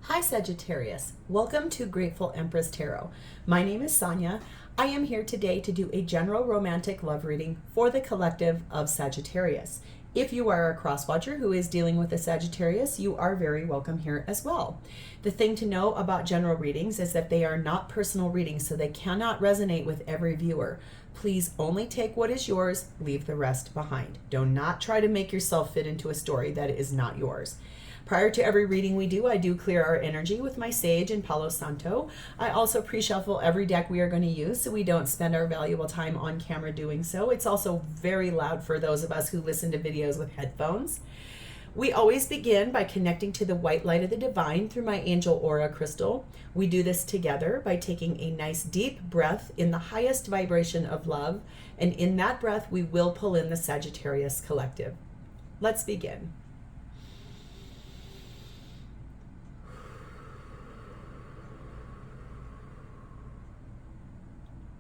Hi Sagittarius, welcome to Grateful Empress Tarot. My name is Sonia. I am here today to do a general romantic love reading for the collective of Sagittarius. If you are a cross-watcher who is dealing with a Sagittarius, you are very welcome here as well. The thing to know about general readings is that they are not personal readings, so they cannot resonate with every viewer. Please only take what is yours, leave the rest behind. Do not try to make yourself fit into a story that is not yours. Prior to every reading we do, I do clear our energy with my sage and Palo Santo. I also pre-shuffle every deck we are going to use so we don't spend our valuable time on camera doing so. It's also very loud for those of us who listen to videos with headphones. We always begin by connecting to the white light of the divine through my angel aura crystal. We do this together by taking a nice deep breath in the highest vibration of love, and in that breath we will pull in the Sagittarius collective. Let's begin.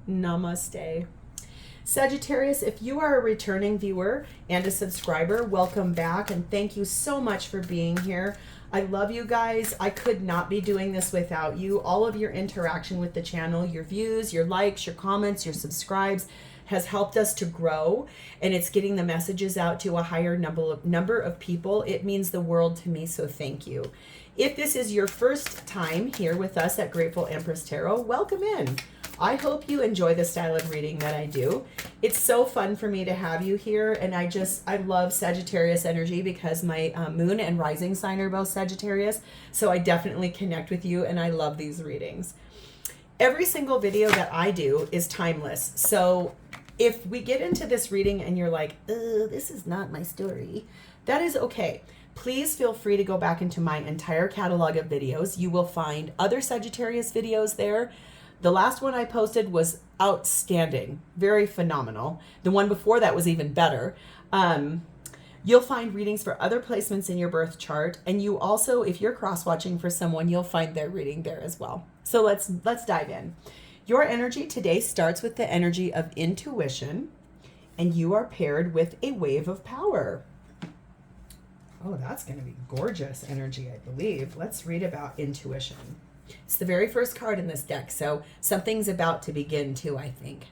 Namaste. Sagittarius, if you are a returning viewer and a subscriber, welcome back and thank you so much for being here. I love you guys. I could not be doing this without you. All of your interaction with the channel, your views, your likes, your comments, your subscribes has helped us to grow, and it's getting the messages out to a higher number of people. It means the world to me, so thank you. If this is your first time here with us at Grateful Empress Tarot, welcome in. I hope you enjoy the style of reading that I do. It's so fun for me to have you here, and I love Sagittarius energy because my moon and rising sign are both Sagittarius, so I definitely connect with you, and I love these readings. Every single video that I do is timeless, so if we get into this reading and you're like, this is not my story, that is okay. Please feel free to go back into my entire catalog of videos. You will find other Sagittarius videos there. The last one I posted was outstanding, very phenomenal. The one before that was even better. You'll find readings for other placements in your birth chart, and you also, if you're cross-watching for someone, you'll find their reading there as well. So let's dive in. Your energy today starts with the energy of intuition, and you are paired with a wave of power. Oh, that's going to be gorgeous energy, I believe. Let's read about intuition. It's the very first card in this deck, so something's about to begin too, I think.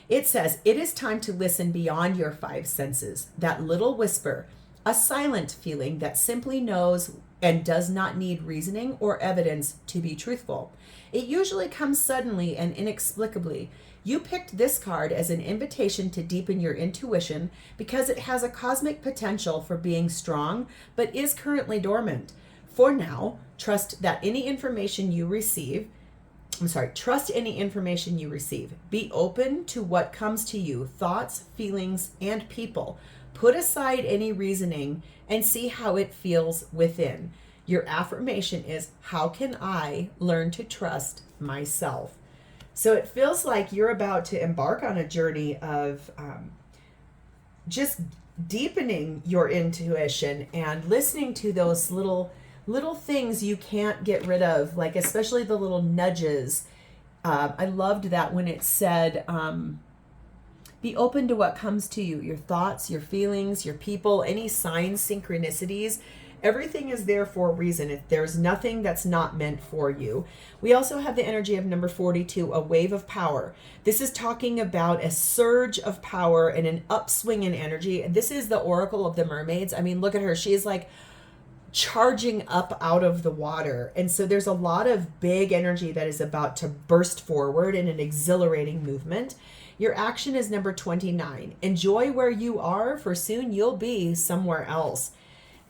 It says, it is time to listen beyond your five senses, that little whisper, a silent feeling that simply knows and does not need reasoning or evidence to be truthful. It usually comes suddenly and inexplicably. You picked this card as an invitation to deepen your intuition because it has a cosmic potential for being strong, but is currently dormant. For now, trust any information you receive. Be open to what comes to you, thoughts, feelings, and people. Put aside any reasoning and see how it feels within. Your affirmation is, how can I learn to trust myself? So it feels like you're about to embark on a journey of just deepening your intuition and listening to those little things you can't get rid of, like especially the little nudges. I loved that when it said, be open to what comes to you, your thoughts, your feelings, your people, any signs, synchronicities. Everything is there for a reason. There's nothing that's not meant for you. We also have the energy of number 42, a wave of power. This is talking about a surge of power and an upswing in energy. This is the Oracle of the Mermaids. I mean, look at her. She is like charging up out of the water. And so there's a lot of big energy that is about to burst forward in an exhilarating movement. Your action is number 29. Enjoy where you are, for soon you'll be somewhere else.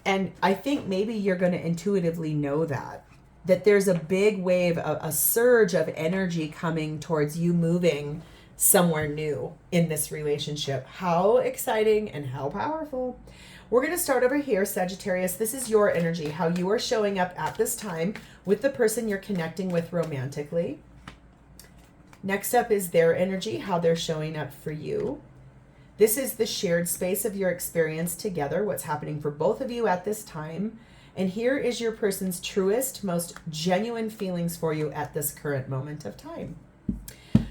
And I think maybe you're going to intuitively know that there's a big wave, a surge of energy coming towards you moving somewhere new in this relationship. How exciting and how powerful. We're going to start over here, Sagittarius. This is your energy, how you are showing up at this time with the person you're connecting with romantically. Next up is their energy, how they're showing up for you. This is the shared space of your experience together, what's happening for both of you at this time. And here is your person's truest, most genuine feelings for you at this current moment of time.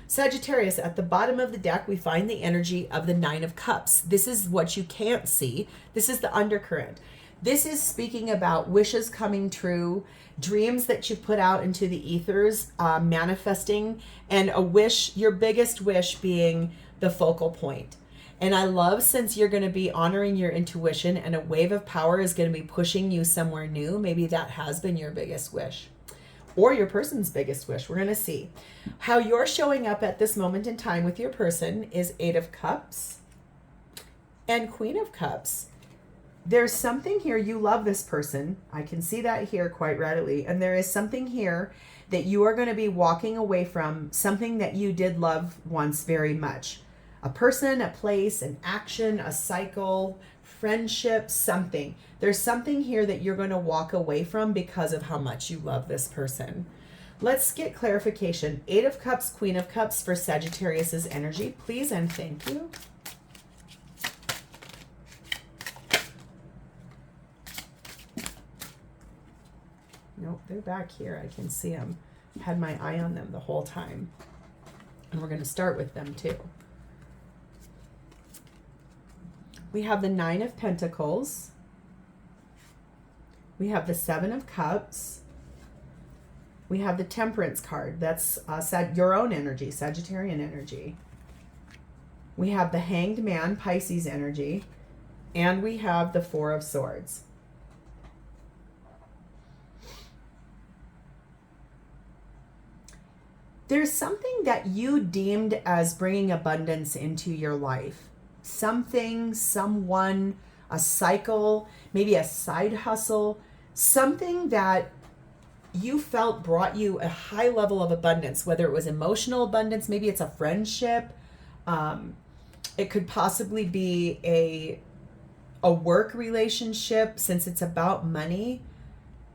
Sagittarius, at the bottom of the deck, we find the energy of the Nine of Cups. This is what you can't see. This is the undercurrent. This is speaking about wishes coming true, dreams that you put out into the ethers, manifesting, and a wish, your biggest wish being the focal point. And I love, since you're going to be honoring your intuition and a wave of power is going to be pushing you somewhere new. Maybe that has been your biggest wish or your person's biggest wish. We're going to see how you're showing up at this moment in time with your person is 8 of Cups and Queen of Cups. There's something here. You love this person. I can see that here quite readily. And there is something here that you are going to be walking away from, something that you did love once very much. A person, a place, an action, a cycle, friendship, something. There's something here that you're going to walk away from because of how much you love this person. Let's get clarification. 8 of Cups, Queen of Cups for Sagittarius's energy, please and thank you. Nope, they're back here. I can see them. Had my eye on them the whole time. And we're going to start with them too. We have the 9 of Pentacles. We have the 7 of Cups. We have the Temperance card. That's your own energy, Sagittarian energy. We have the Hanged Man, Pisces energy. And we have the 4 of Swords. There's something that you deemed as bringing abundance into your life. Something, someone, a cycle, maybe a side hustle, something that you felt brought you a high level of abundance, whether it was emotional abundance, maybe it's a friendship. It could possibly be a work relationship, since it's about money.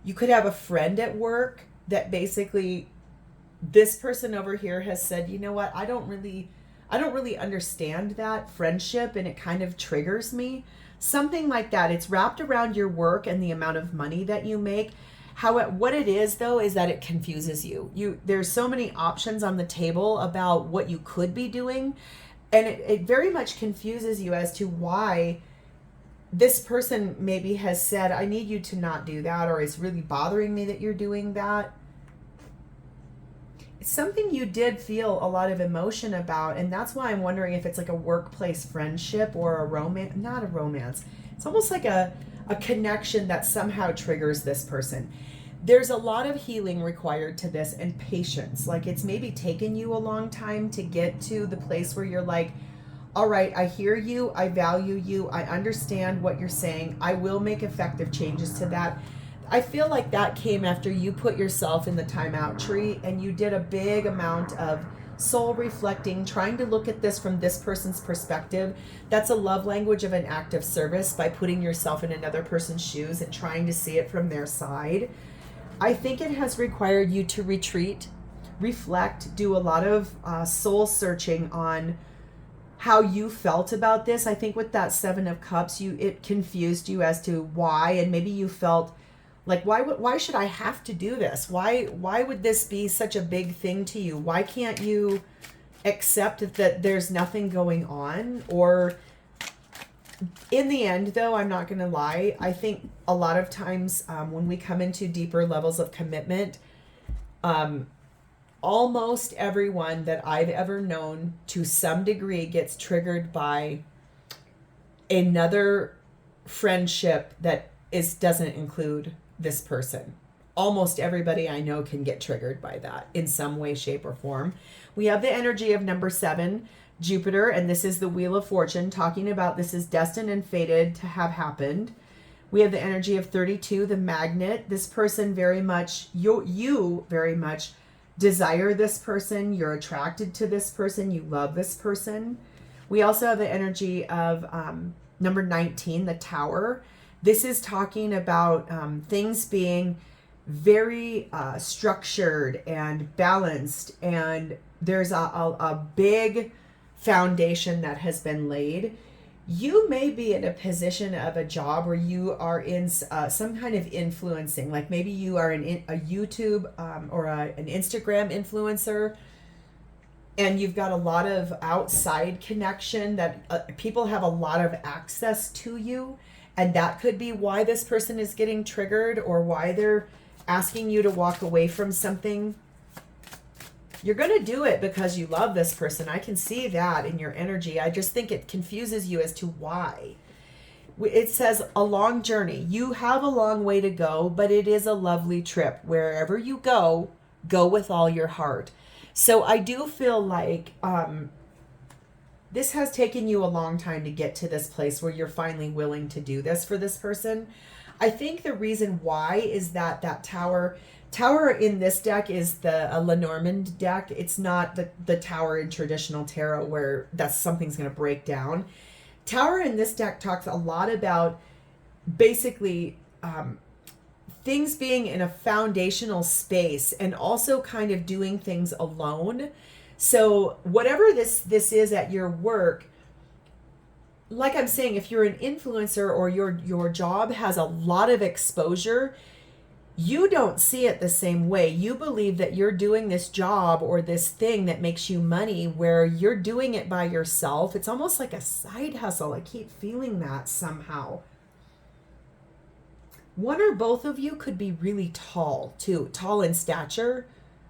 You could have a friend at work that basically this person over here has said, you know what, I don't really understand that friendship, and it kind of triggers me. Something like that. It's wrapped around your work and the amount of money that you make. What it is though is that it confuses you. There's so many options on the table about what you could be doing, and it very much confuses you as to why this person maybe has said, I need you to not do that, or it's really bothering me that you're doing that. Something you did feel a lot of emotion about, and that's why I'm wondering if it's like a workplace friendship or a romance. Not a romance, it's almost like a connection that somehow triggers this person. There's a lot of healing required to this, and patience. Like, it's maybe taken you a long time to get to the place where you're like, all right, I hear you, I value you, I understand what you're saying, I will make effective changes to that. I feel like that came after you put yourself in the timeout tree and you did a big amount of soul reflecting, trying to look at this from this person's perspective. That's a love language of an act of service, by putting yourself in another person's shoes and trying to see it from their side. I think it has required you to retreat, reflect, do a lot of soul searching on how you felt about this. I think with that 7 of Cups, it confused you as to why, and maybe you felt like, why should I have to do this? Why would this be such a big thing to you? Why can't you accept that there's nothing going on? Or in the end, though, I'm not going to lie, I think a lot of times when we come into deeper levels of commitment, almost everyone that I've ever known to some degree gets triggered by another friendship that doesn't include this person. Almost everybody I know can get triggered by that in some way, shape, or form. We have the energy of number 7, Jupiter, and this is the Wheel of Fortune, talking about this is destined and fated to have happened. We have the energy of 32, the Magnet. This person very much, you very much desire this person. You're attracted to this person. You love this person. We also have the energy of number 19, the Tower. This is talking about things being very structured and balanced, and there's a big foundation that has been laid. You may be in a position of a job where you are in some kind of influencing, like maybe you are a YouTube or an Instagram influencer, and you've got a lot of outside connection that people have a lot of access to you. And that could be why this person is getting triggered or why they're asking you to walk away from something. You're going to do it because you love this person. I can see that in your energy. I just think it confuses you as to why. It says a long journey. You have a long way to go, but it is a lovely trip. Wherever you go, go with all your heart. So I do feel like this has taken you a long time to get to this place where you're finally willing to do this for this person. I think the reason why is that tower in this deck is a Lenormand deck. It's not the tower in traditional tarot where something's going to break down. Tower in this deck talks a lot about basically things being in a foundational space and also kind of doing things alone. So whatever this is at your work, like I'm saying, if you're an influencer or your job has a lot of exposure, you don't see it the same way. You believe that you're doing this job or this thing that makes you money where you're doing it by yourself. It's almost like a side hustle. I keep feeling that somehow. One or both of you could be really tall too, tall in stature.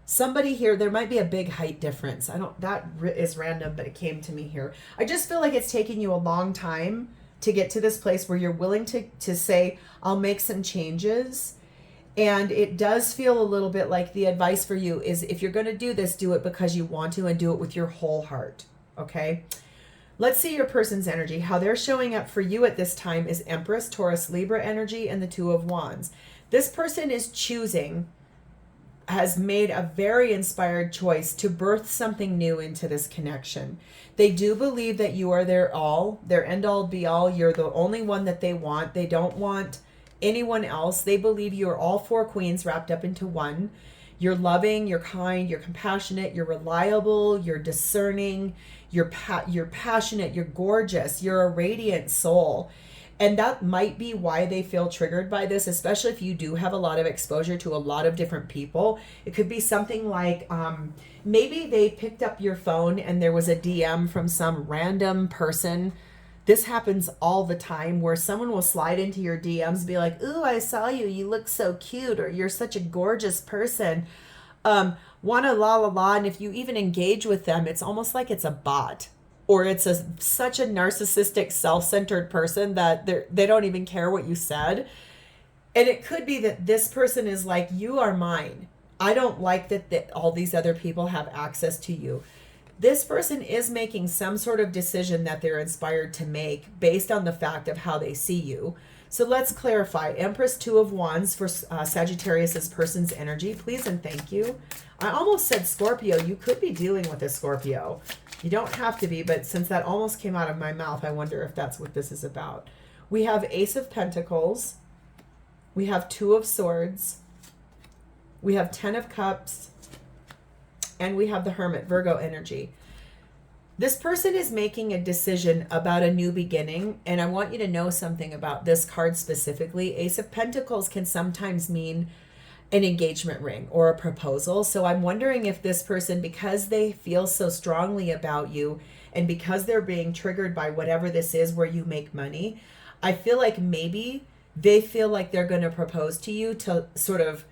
Somebody here, there might be a big height difference. That is random, but it came to me here. I just feel like it's taken you a long time to get to this place where you're willing to say, I'll make some changes. And it does feel a little bit like the advice for you is if you're going to do this, do it because you want to and do it with your whole heart. Okay. Let's see your person's energy. How they're showing up for you at this time is Empress, Taurus, Libra energy, and the Two of Wands. This person is has made a very inspired choice to birth something new into this connection. They do believe that you are their all, their end all be all. You're the only one that they want. They don't want anyone else. They believe you're all four queens wrapped up into one. You're loving, you're kind, you're compassionate, you're reliable, you're discerning, you're passionate, you're gorgeous, you're a radiant soul. And that might be why they feel triggered by this, especially if you do have a lot of exposure to a lot of different people. It could be something like maybe they picked up your phone and there was a DM from some random person. This happens all the time where someone will slide into your DMs and be like, ooh, I saw you. You look so cute, or you're such a gorgeous person. Wanna la la la. And if you even engage with them, it's almost like it's a bot, or it's such a narcissistic, self-centered person that they don't even care what you said. And it could be that this person is like, you are mine. I don't like that all these other people have access to you. This person is making some sort of decision that they're inspired to make based on the fact of how they see you. So let's clarify. Empress, Two of Wands for Sagittarius's person's energy. Please and thank you. I almost said Scorpio. You could be dealing with a Scorpio. You don't have to be, but since that almost came out of my mouth, I wonder if that's what this is about. We have Ace of Pentacles. We have Two of Swords. We have 10 of Cups. And we have the Hermit, Virgo energy. This person is making a decision about a new beginning, and I want you to know something about this card specifically. Ace of Pentacles can sometimes mean an engagement ring or a proposal. So I'm wondering if this person, because they feel so strongly about you and because they're being triggered by whatever this is where you make money, I feel like maybe they feel like they're going to propose to you to sort of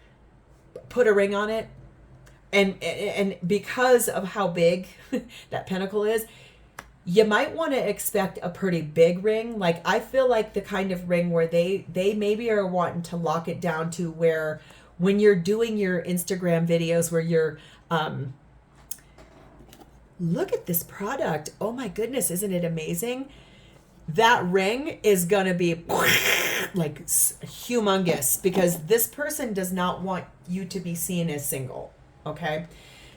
put a ring on it. And because of how big that pentacle is, you might want to expect a pretty big ring. Like, I feel like the kind of ring where they maybe are wanting to lock it down to where when you're doing your Instagram videos where you're, look at this product. Oh my goodness, isn't it amazing? That ring is going to be like humongous because this person does not want you to be seen as single. Okay.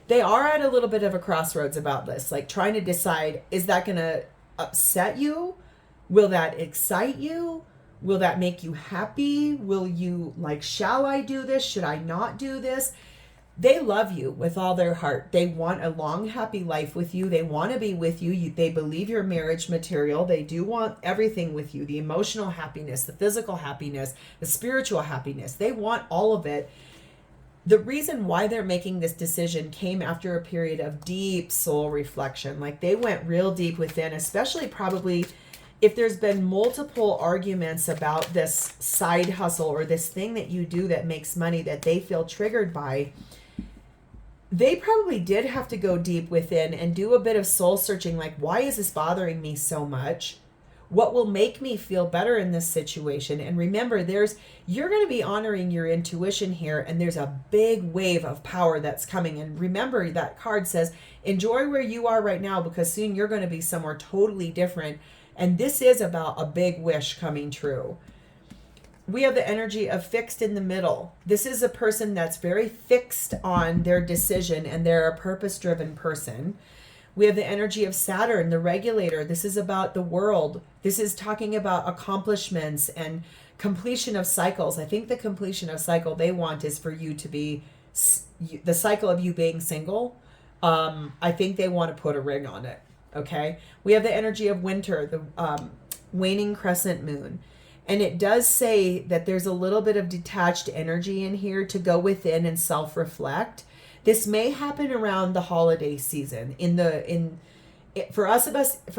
They are at a little bit of a crossroads about this, like trying to decide, is that going to upset you? Will that excite you? Will that make you happy? Will you like, shall I do this? Should I not do this? They love you with all their heart. They want a long, happy life with you. They want to be with you. They believe you're marriage material. They do want everything with you, the emotional happiness, the physical happiness, the spiritual happiness. They want all of it. The reason why they're making this decision came after a period of deep soul reflection. Like, they went real deep within, especially probably if there's been multiple arguments about this side hustle or this thing that you do that makes money that they feel triggered by, they probably did have to go deep within and do a bit of soul searching, like, why is this bothering me so much? What will make me feel better in this situation? And remember, you're going to be honoring your intuition here, and there's a big wave of power that's coming. And remember, that card says, enjoy where you are right now, because soon you're going to be somewhere totally different. And this is about a big wish coming true. We have the energy of fixed in the middle. This is a person that's very fixed on their decision, and they're a purpose-driven person. We have the energy of Saturn, the regulator. This is about the world. This is talking about accomplishments and completion of cycles. I think the completion of cycle they want is for you to be, the cycle of you being single. I think they want to put a ring on it. Okay. We have the energy of winter, the waning crescent moon. And it does say that there's a little bit of detached energy in here to go within and self-reflect. This may happen around the holiday season. For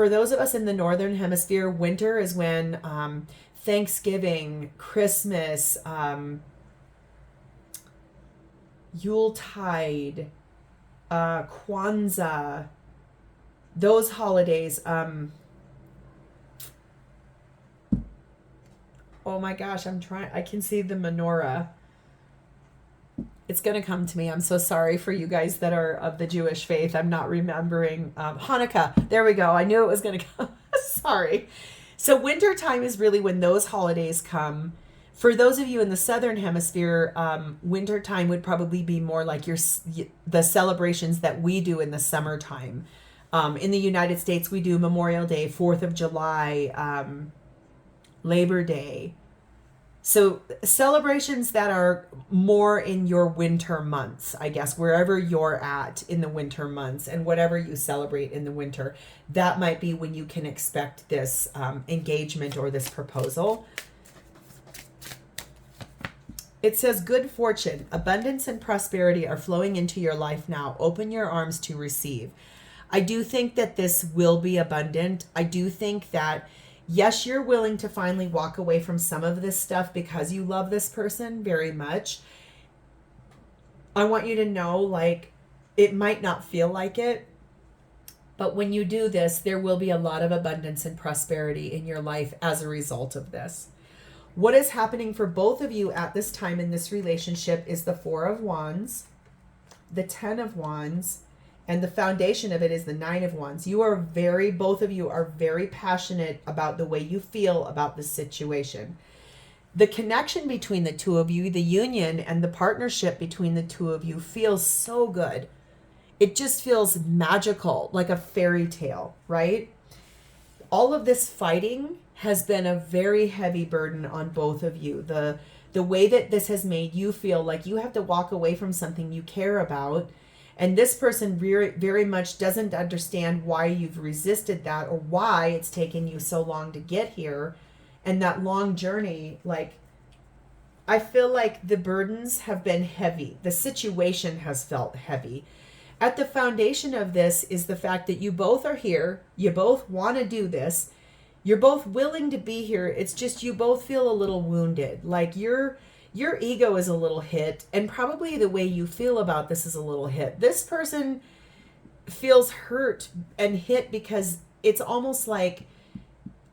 those of us in the northern hemisphere, winter is when Thanksgiving, Christmas, Yuletide, Kwanzaa, those holidays. Oh my gosh, I can see the menorah. It's going to come to me. I'm so sorry for you guys that are of the Jewish faith. I'm not remembering. Hanukkah. There we go. I knew it was going to come. Sorry. So winter time is really when those holidays come. For those of you in the southern hemisphere, winter time would probably be more like the celebrations that we do in the summertime. In the United States, we do Memorial Day, 4th of July, Labor Day. So celebrations that are more in your winter months, I guess, wherever you're at in the winter months and whatever you celebrate in the winter, that might be when you can expect this engagement or this proposal. It says, good fortune, abundance and prosperity are flowing into your life now. Open your arms to receive. I do think that this will be abundant. I do think that yes, you're willing to finally walk away from some of this stuff because you love this person very much. I want you to know, like, it might not feel like it, but when you do this, there will be a lot of abundance and prosperity in your life as a result of this. What is happening for both of you at this time in this relationship is the 4 of Wands, the 10 of Wands, and the foundation of it is the 9 of Wands. Both of you are very passionate about the way you feel about this situation. The connection between the two of you, the union and the partnership between the two of you feels so good. It just feels magical, like a fairy tale, right? All of this fighting has been a very heavy burden on both of you. The way that this has made you feel like you have to walk away from something you care about. And this person very, very much doesn't understand why you've resisted that or why it's taken you so long to get here. And that long journey, like, I feel like the burdens have been heavy. The situation has felt heavy. At the foundation of this is the fact that you both are here. You both want to do this. You're both willing to be here. It's just you both feel a little wounded. Like your ego is a little hit, and probably the way you feel about this is a little hit. This person feels hurt and hit because it's almost like,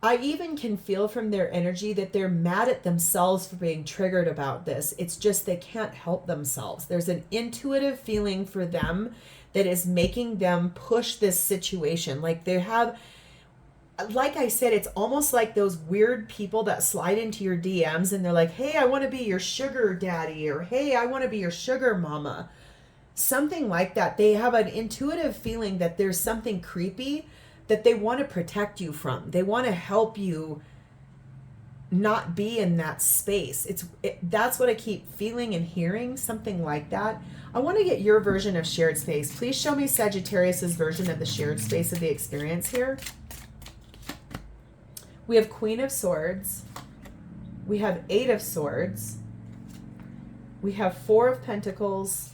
I even can feel from their energy that they're mad at themselves for being triggered about this. It's just they can't help themselves. There's an intuitive feeling for them that is making them push this situation. Like they have, like I said, it's almost like those weird people that slide into your DMs and they're like, hey, I want to be your sugar daddy, or hey, I want to be your sugar mama. Something like that. They have an intuitive feeling that there's something creepy that they want to protect you from. They want to help you not be in that space. That's what I keep feeling and hearing, something like that. I want to get your version of shared space. Please show me Sagittarius's version of the shared space of the experience here. We have Queen of Swords. We have 8 of Swords. We have 4 of Pentacles.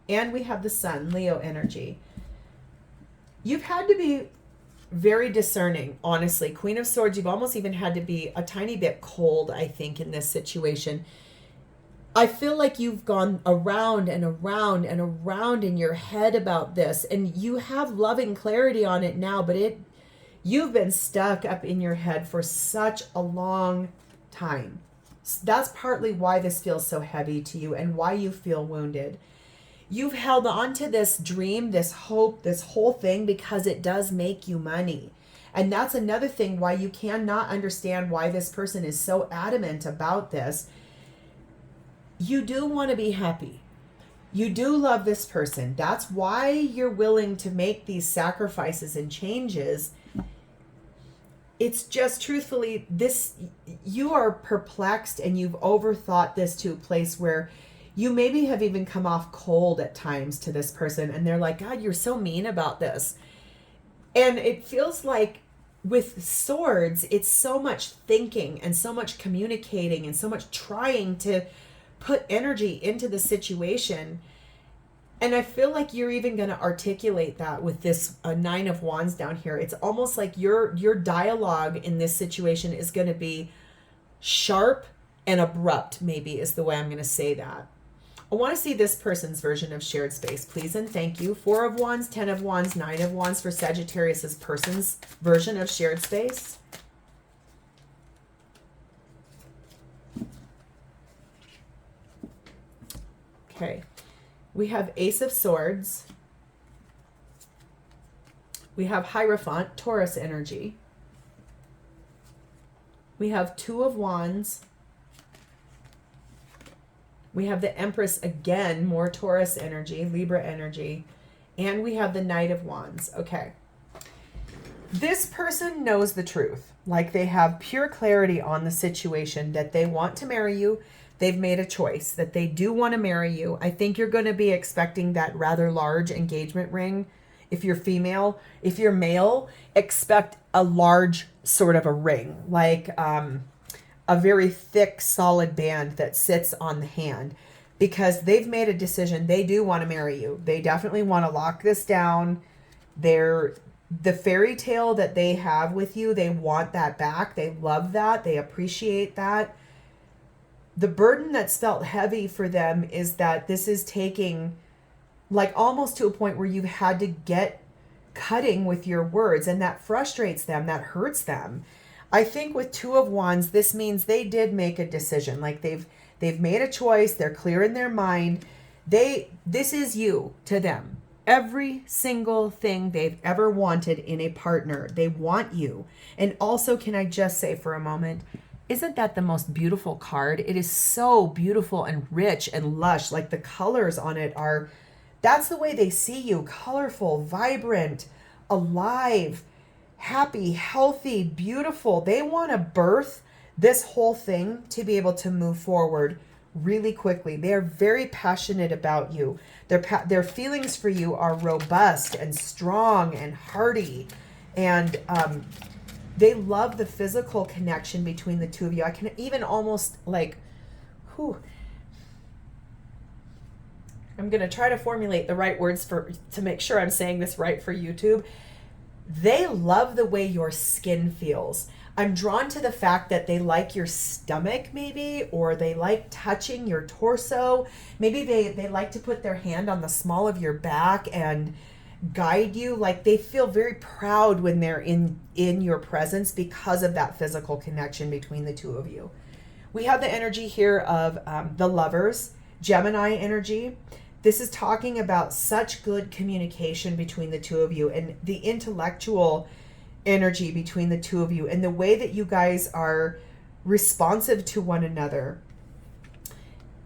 And we have the Sun, Leo energy. You've had to be very discerning, honestly. Queen of Swords, you've almost even had to be a tiny bit cold, I think, in this situation. I feel like you've gone around and around and around in your head about this, and you have loving clarity on it now, but you've been stuck up in your head for such a long time. That's partly why this feels so heavy to you and why you feel wounded. You've held on to this dream, this hope, this whole thing because it does make you money. And that's another thing why you cannot understand why this person is so adamant about this. You do want to be happy. You do love this person. That's why you're willing to make these sacrifices and changes. It's just truthfully, you are perplexed and you've overthought this to a place where you maybe have even come off cold at times to this person. And they're like, God, you're so mean about this. And it feels like with swords, it's so much thinking and so much communicating and so much trying to put energy into the situation. And I feel like you're even going to articulate that with this Nine of Wands down here. It's almost like your dialogue in this situation is going to be sharp and abrupt, maybe is the way I'm going to say that. I want to see this person's version of shared space, please, and thank you. 4 of Wands, 10 of Wands, 9 of Wands for Sagittarius's person's version of shared space. Okay, we have Ace of Swords. We have Hierophant, Taurus energy. We have 2 of Wands. We have the Empress again, more Taurus energy, Libra energy. And we have the Knight of Wands. Okay. This person knows the truth. Like they have pure clarity on the situation that they want to marry you. They've made a choice that they do want to marry you. I think you're going to be expecting that rather large engagement ring. If you're female, if you're male, expect a large sort of a ring, like a very thick, solid band that sits on the hand, because they've made a decision. They do want to marry you. They definitely want to lock this down. The fairy tale that they have with you, they want that back. They love that. They appreciate that. The burden that's felt heavy for them is that this is taking like almost to a point where you've had to get cutting with your words, and that frustrates them, that hurts them. I think with 2 of Wands, this means they did make a decision. Like they've made a choice. They're clear in their mind. This is you to them. Every single thing they've ever wanted in a partner, they want you. And also, can I just say for a moment, isn't that the most beautiful card? It is so beautiful and rich and lush. Like the colors on it that's the way they see you. Colorful, vibrant, alive, happy, healthy, beautiful. They want to birth this whole thing to be able to move forward really quickly. They're very passionate about you. Their feelings for you are robust and strong and hearty. And they love the physical connection between the two of you. I can even almost like, I'm going to try to formulate the right words to make sure I'm saying this right for YouTube. They love the way your skin feels. I'm drawn to the fact that they like your stomach maybe, or they like touching your torso. Maybe they like to put their hand on the small of your back and guide you. Like they feel very proud when they're in your presence because of that physical connection between the two of you. We have the energy here of the Lovers, Gemini energy. This is talking about such good communication between the two of you and the intellectual energy between the two of you and the way that you guys are responsive to one another.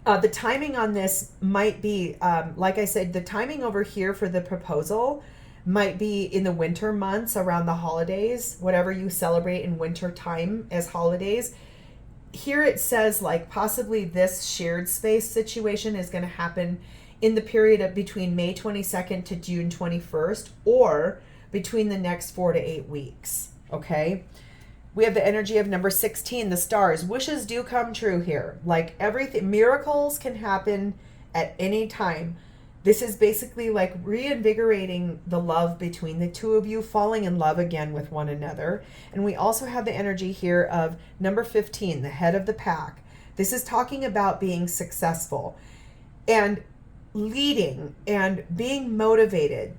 The timing on this might be, like I said, the timing over here for the proposal might be in the winter months around the holidays, whatever you celebrate in winter time as holidays. Here it says like possibly this shared space situation is going to happen in the period of between May 22nd to June 21st, or between the next 4 to 8 weeks. Okay. We have the energy of number 16, the stars. Wishes do come true here. Like everything, miracles can happen at any time. This is basically like reinvigorating the love between the two of you, falling in love again with one another. And we also have the energy here of number 15, the head of the pack. This is talking about being successful and leading and being motivated.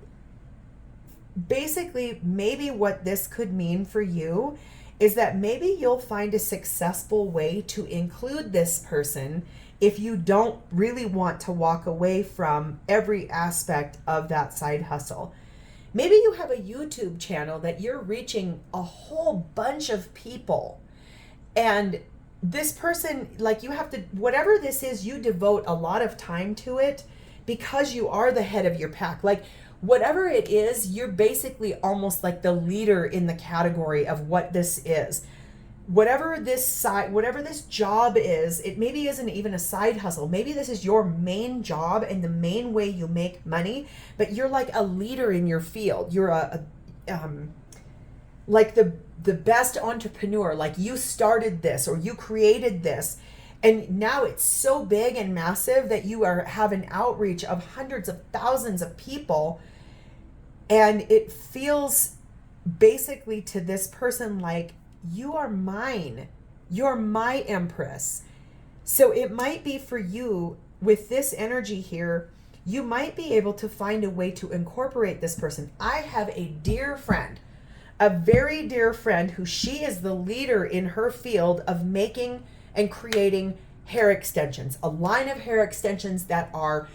Basically, maybe what this could mean for you is that maybe you'll find a successful way to include this person if you don't really want to walk away from every aspect of that side hustle. Maybe you have a YouTube channel that you're reaching a whole bunch of people, and this person, like, you have to, whatever this is, you devote a lot of time to it because you are the head of your pack. Like, whatever it is, you're basically almost like the leader in the category of what this is. Whatever this job is, it maybe isn't even a side hustle. Maybe this is your main job and the main way you make money, but you're like a leader in your field. You're like the best entrepreneur. Like, you started this or you created this, and now it's so big and massive that you have an outreach of hundreds of thousands of people, and it feels basically to this person like, you are mine. You're my Empress. So it might be for you with this energy here, you might be able to find a way to incorporate this person. I have a dear friend, a very dear friend, who she is the leader in her field of making and creating hair extensions, a line of hair extensions that are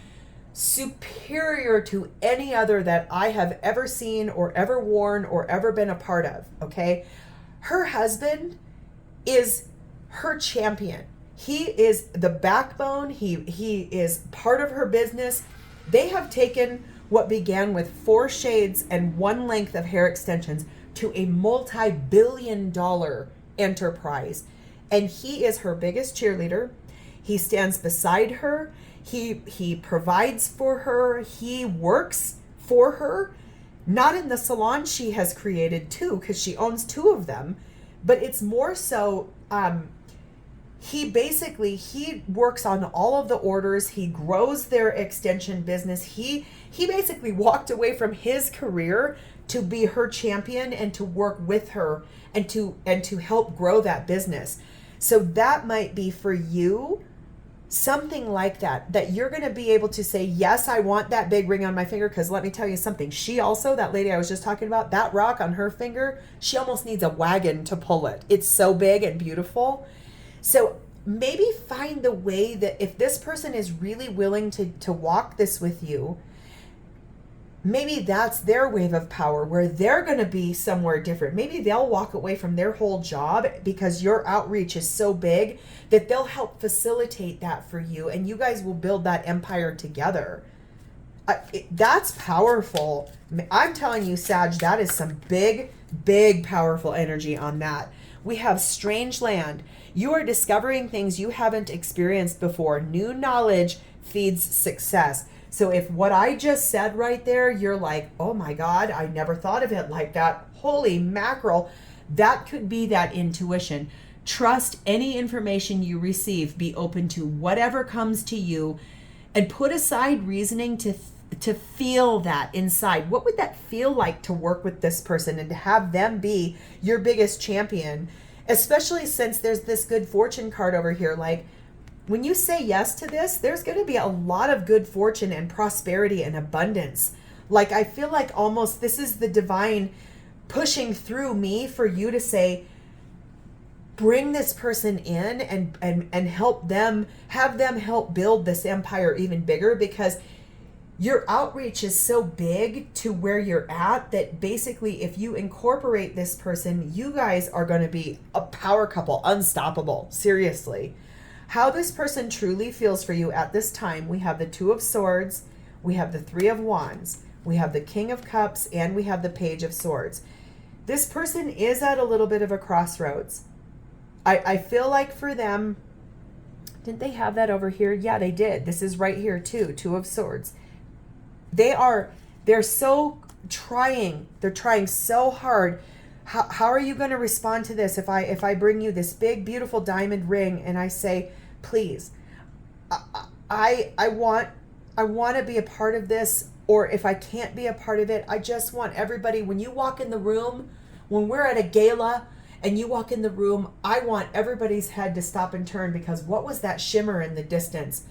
superior to any other that I have ever seen or ever worn or ever been a part of. Okay. Her husband is her champion. He is the backbone. He is part of her business. They have taken what began with 4 shades and 1 length of hair extensions to a multi-billion-dollar enterprise. And he is her biggest cheerleader. He stands beside her. He provides for her. He works for her. Not in the salon she has created too, because she owns 2 of them, but it's more so, he works on all of the orders. He grows their extension business. He basically walked away from his career to be her champion and to work with her and to help grow that business. So that might be for you, something like that you're going to be able to say, yes, I want that big ring on my finger. Because let me tell you something, she also, that lady I was just talking about, that rock on her finger, she almost needs a wagon to pull it. It's so big and beautiful. So maybe find the way that if this person is really willing to walk this with you, maybe that's their wave of power where they're going to be somewhere different. Maybe they'll walk away from their whole job because your outreach is so big that they'll help facilitate that for you, and you guys will build that empire together. That's powerful. I'm telling you, Sag, that is some big, big, powerful energy on that. We have strange land. You are discovering things you haven't experienced before. New knowledge feeds success. So if what I just said right there, you're like, oh my God, I never thought of it like that. Holy mackerel. That could be that intuition. Trust any information you receive. Be open to whatever comes to you, and put aside reasoning to feel that inside. What would that feel like to work with this person and to have them be your biggest champion? Especially since there's this good fortune card over here. Like, when you say yes to this, there's going to be a lot of good fortune and prosperity and abundance. Like, I feel like almost this is the divine pushing through me for you to say, bring this person in and help them, have them help build this empire even bigger, because your outreach is so big to where you're at that basically if you incorporate this person, you guys are going to be a power couple, unstoppable, seriously. How this person truly feels for you at this time, we have the 2 of Swords, we have the 3 of Wands, we have the King of Cups, and we have the Page of Swords. This person is at a little bit of a crossroads. I feel like for them, didn't they have that over here? Yeah, they did. This is right here too, 2 of Swords. They're so trying. They're trying so hard. How are you going to respond to this if I bring you this big, beautiful diamond ring and I say, please, I want I want to be a part of this, or if I can't be a part of it, I just want everybody, when you walk in the room, when we're at a gala and you walk in the room, I want everybody's head to stop and turn, because what was that shimmer in the distance?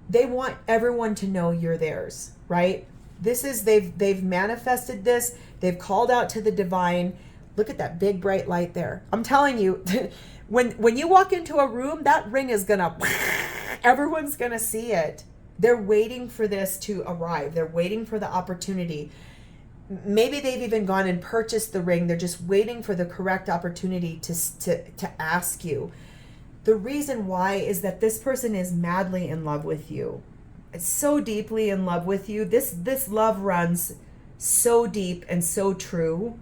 They want everyone to know you're theirs, right? This is, they've manifested this. They've called out to the divine. Look at that big bright light there. I'm telling you, when you walk into a room, that ring is gonna, everyone's gonna see it. They're waiting for this to arrive. They're waiting for the opportunity. Maybe they've even gone and purchased the ring. They're just waiting for the correct opportunity to ask you. The reason why is that this person is madly in love with you. It's so deeply in love with you. This love runs so deep and so true.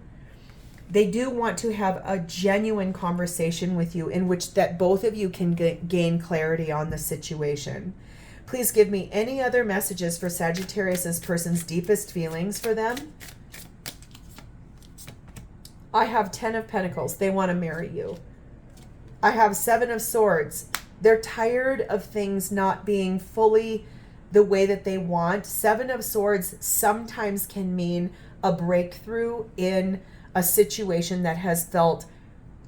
They do want to have a genuine conversation with you in which that both of you can gain clarity on the situation. Please give me any other messages for Sagittarius' person's deepest feelings for them. I have 10 of Pentacles. They want to marry you. I have 7 of Swords. They're tired of things not being fully the way that they want. 7 of Swords sometimes can mean a breakthrough in a situation that has felt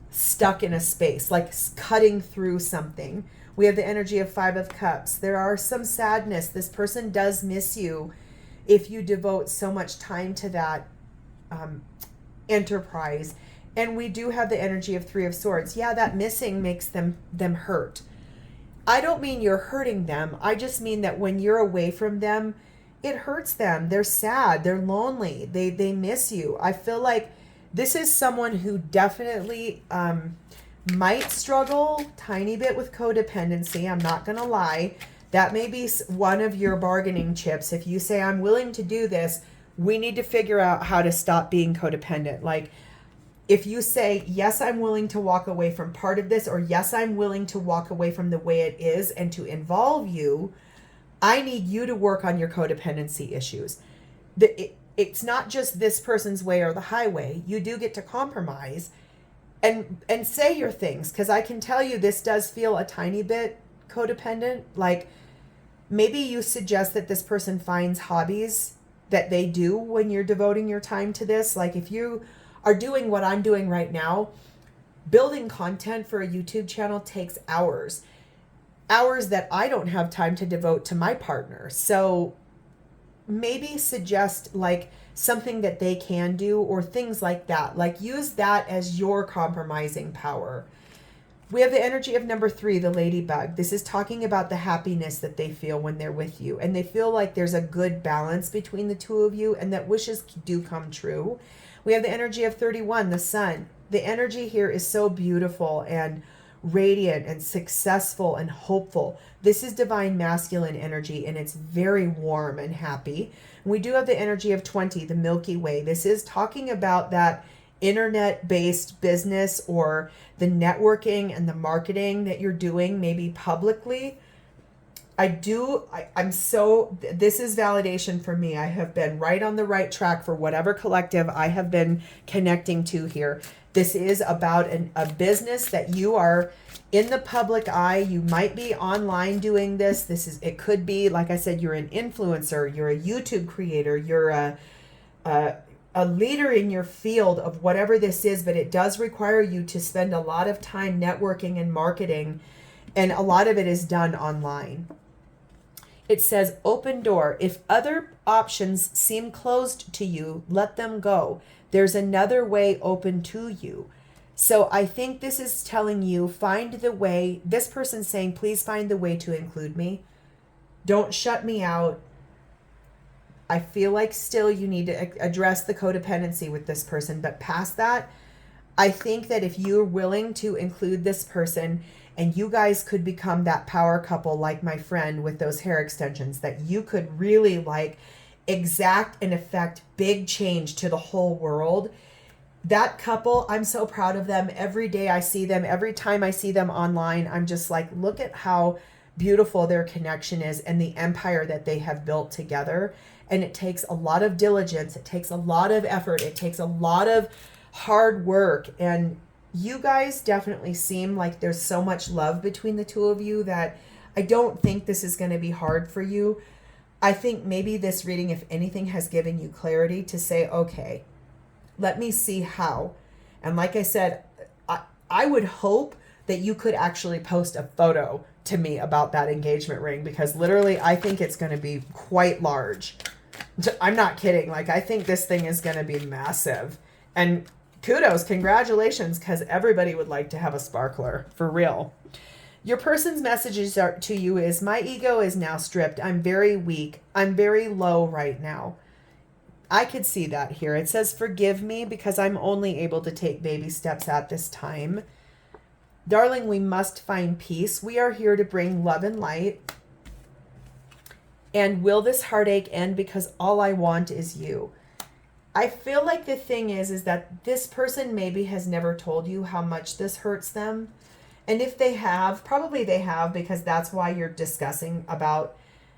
stuck in a space, like cutting through something. We have the energy of 5 of Cups. There are some sadness. This person does miss you if you devote so much time to that enterprise. And we do have the energy of 3 of Swords. Yeah, that missing makes them hurt. I don't mean you're hurting them. I just mean that when you're away from them, it hurts them. They're sad. They're lonely. They miss you. I feel like this is someone who definitely might struggle tiny bit with codependency. I'm not going to lie. That may be one of your bargaining chips. If you say, I'm willing to do this, we need to figure out how to stop being codependent. Like, if you say, yes, I'm willing to walk away from part of this, or yes, I'm willing to walk away from the way it is and to involve you, I need you to work on your codependency issues. It's not just this person's way or the highway. You do get to compromise and say your things, because I can tell you this does feel a tiny bit codependent. Like, maybe you suggest that this person finds hobbies that they do when you're devoting your time to this. Like, if you are doing what I'm doing right now, building content for a YouTube channel takes hours that I don't have time to devote to my partner. So maybe suggest like something that they can do, or things like that. Like, use that as your compromising power. We have the energy of number 3, the ladybug. This is talking about the happiness that they feel when they're with you. And they feel like there's a good balance between the two of you, and that wishes do come true. We have the energy of 31, the sun. The energy here is so beautiful and radiant and successful and hopeful. This is divine masculine energy, and it's very warm and happy. We do have the energy of 20, the Milky Way. This is talking about that internet-based business, or the networking and the marketing that you're doing, maybe publicly. This is validation for me. I have been right on the right track for whatever collective I have been connecting to here. This is about a business that you are in the public eye. You might be online doing this. It could be, like I said, you're an influencer, you're a YouTube creator, you're a leader in your field of whatever this is, but it does require you to spend a lot of time networking and marketing, and a lot of it is done online. It says, open door. If other options seem closed to you, let them go. There's another way open to you. So I think this is telling you, find the way. This person's saying, please find the way to include me. Don't shut me out. I feel like still you need to address the codependency with this person. But past that, I think that if you're willing to include this person, and you guys could become that power couple, like my friend with those hair extensions, that you could really like exact and affect big change to the whole world. That couple, I'm so proud of them. Every day I see them, every time I see them online, I'm just like, look at how beautiful their connection is and the empire that they have built together. And it takes a lot of diligence. It takes a lot of effort. It takes a lot of hard work. And you guys definitely seem like there's so much love between the two of you that I don't think this is going to be hard for you. I think maybe this reading, if anything, has given you clarity to say, okay, let me see how. And like I said, I would hope that you could actually post a photo to me about that engagement ring, because literally I think it's going to be quite large. I'm not kidding. Like, I think this thing is going to be massive. And kudos, congratulations, because everybody would like to have a sparkler, for real. Your person's messages to you is, my ego is now stripped. I'm very weak. I'm very low right now. I could see that here. It says, forgive me because I'm only able to take baby steps at this time. Darling, we must find peace. We are here to bring love and light. And will this heartache end? Because all I want is you. I feel like the thing is that this person maybe has never told you how much this hurts them. And if they have, probably they have, because that's why you're discussing about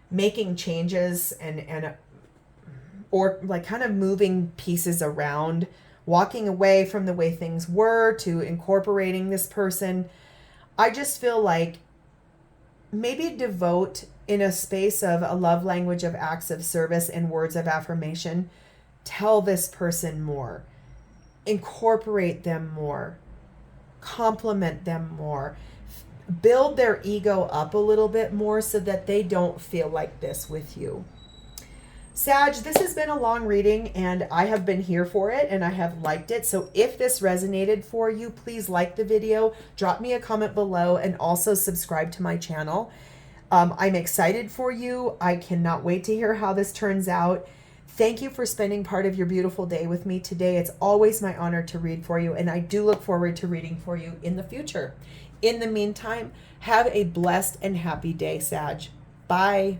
making changes or like kind of moving pieces around, walking away from the way things were to incorporating this person. I just feel like maybe devote in a space of a love language of acts of service and words of affirmation. Tell this person more, incorporate them more, compliment them more, build their ego up a little bit more so that they don't feel like this with you. Sag, this has been a long reading and I have been here for it and I have liked it. So if this resonated for you, please like the video, drop me a comment below, and also subscribe to my channel. I'm excited for you. I cannot wait to hear how this turns out. Thank you for spending part of your beautiful day with me today. It's always my honor to read for you, and I do look forward to reading for you in the future. In the meantime, have a blessed and happy day, Sag. Bye.